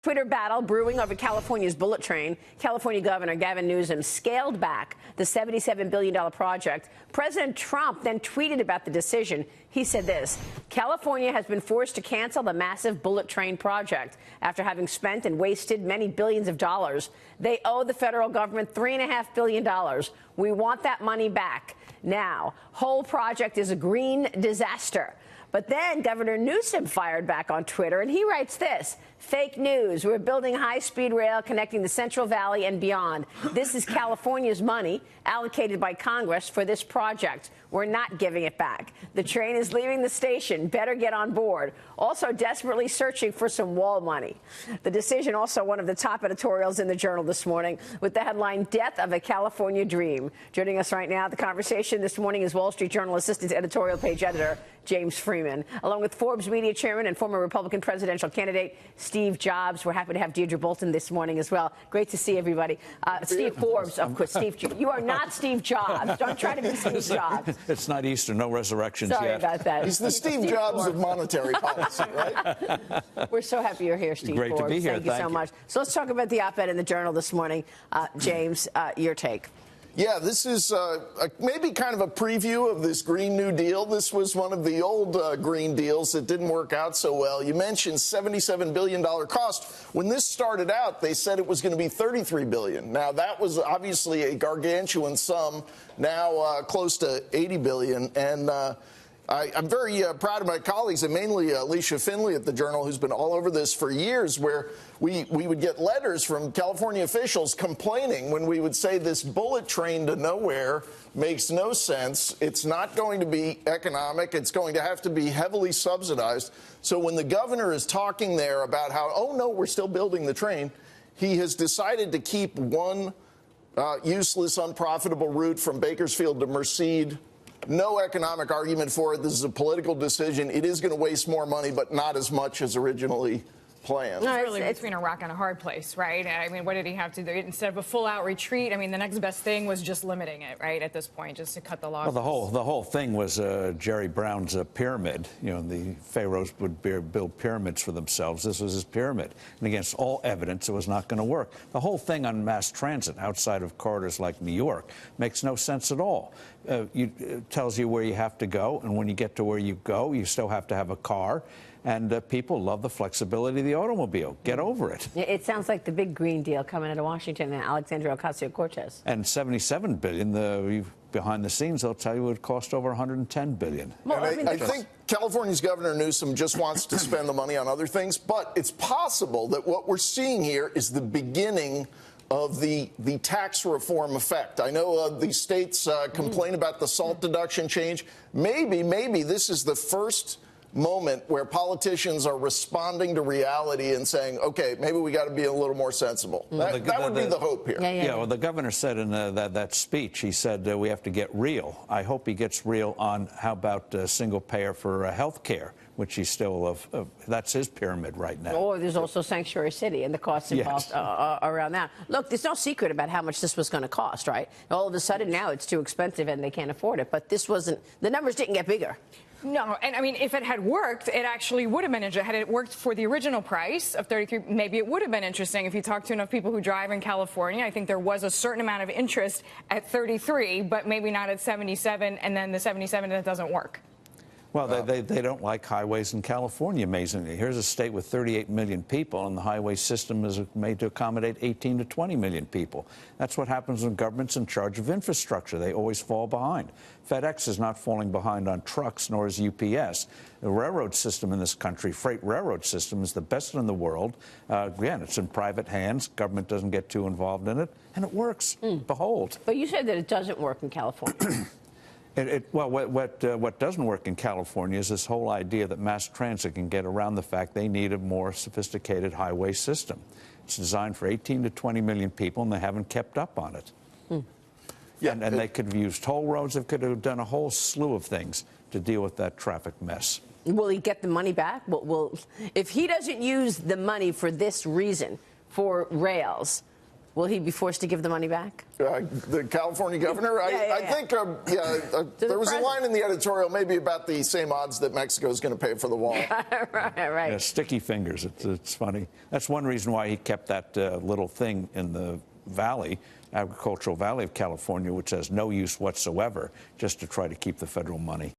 Twitter battle brewing over California's bullet train. California Governor Gavin Newsom scaled back the $77 billion project. President Trump then tweeted about the decision. He said this: California has been forced to cancel the massive bullet train project after having spent and wasted many billions of dollars. They owe the federal government $3.5 billion. We want that money back now. Whole project is a green disaster. But then Governor Newsom fired back on Twitter, and he writes this: fake news. We're building high-speed rail connecting the Central Valley and beyond. This is California's money allocated by Congress for this project. We're not giving it back. The train is leaving the station. Better get on board. Also desperately searching for some wall money. The decision, also one of the top editorials in the Journal this morning, with the headline, Death of a California Dream. Joining us right now, the conversation this morning is Wall Street Journal Assistant Editorial Page Editor James Freeman, along with Forbes Media Chairman and former Republican presidential candidate Steve Jobs. We're happy to have Deirdre Bolton this morning as well. Great to see everybody. Steve Forbes, of course. Steve, you are not Steve Jobs. Don't try to be Steve Jobs. It's not Easter. No resurrections yet. Sorry about that. He's the Steve Jobs of monetary policy, right? We're so happy you're here, Steve Great Forbes. to be here. Thank you so much. So let's talk about the op-ed in the Journal this morning. James, your take. Yeah, this is maybe kind of a preview of this Green New Deal. This was one of the old Green Deals that didn't work out so well. You mentioned $77 billion cost. When this started out, they said it was going to be $33 billion. Now, that was obviously a gargantuan sum, now close to $80 billion. And I'm very proud of my colleagues, and mainly Alicia Finley at the Journal, who's been all over this for years, where we would get letters from California officials complaining when we would say this bullet train to nowhere makes no sense. It's not going to be economic. It's going to have to be heavily subsidized. So when the governor is talking there about how, oh, no, we're still building the train, he has decided to keep one useless, unprofitable route from Bakersfield to Merced. No economic argument for it. This is a political decision. It is going to waste more money, but not as much as originally planned. It's really between a rock and a hard place, right? I mean, what did he have to do? Instead of a full-out retreat, I mean, the next best thing was just limiting it, right, at this point, just to cut the losses. Well, the whole thing was Jerry Brown's pyramid. You know, the pharaohs would build pyramids for themselves. This was his pyramid. And against all evidence, it was not going to work. The whole thing on mass transit outside of corridors like New York makes no sense at all. It tells you where you have to go, and when you get to where you go, you still have to have a car. And people love the flexibility of the automobile. Get over it. It sounds like the big Green Deal coming out of Washington and Alexandria Ocasio-Cortez. And $77 billion, behind the scenes, they'll tell you it would cost over $110 billion. Well, I think California's Governor Newsom just wants to spend the money on other things, but it's possible that what we're seeing here is the beginning of the tax reform effect. I know the states complain about the SALT deduction change. Maybe this is the first moment where politicians are responding to reality and saying, okay, maybe we got to be a little more sensible. That would be the hope here. Yeah, well, the governor said in that speech, he said we have to get real. I hope he gets real on how about single payer for health care, which he's still that's his pyramid right now. Oh, there's also Sanctuary City and the costs involved around that. Look, there's no secret about how much this was going to cost, right? All of a sudden now it's too expensive and they can't afford it. But this wasn't, the numbers didn't get bigger. No, and I mean, if it had worked, it actually would have been interesting. Had it worked for the original price of $33, maybe it would have been interesting. If you talk to enough people who drive in California, I think there was a certain amount of interest at 33, but maybe not at 77, and then the 77 that doesn't work. Well, they don't like highways in California, amazingly. Here's a state with 38 million people, and the highway system is made to accommodate 18 to 20 million people. That's what happens when government's in charge of infrastructure. They always fall behind. FedEx is not falling behind on trucks, nor is UPS. The railroad system in this country, freight railroad system, is the best in the world. Again, it's in private hands. Government doesn't get too involved in it, and it works. Behold. But you said that it doesn't work in California. Well, what doesn't work in California is this whole idea that mass transit can get around the fact they need a more sophisticated highway system. It's designed for 18 to 20 million people, and they haven't kept up on it. Yeah, and they could have used toll roads. They could have done a whole slew of things to deal with that traffic mess. Will he get the money back? If he doesn't use the money for this reason, for rails, Will he be forced to give the money back? The California governor? I think, there was a line in the editorial maybe about the same odds that Mexico is going to pay for the wall. Right. Yeah, sticky fingers. It's funny. That's one reason why he kept that little thing in the valley, agricultural valley of California, which has no use whatsoever, just to try to keep the federal money.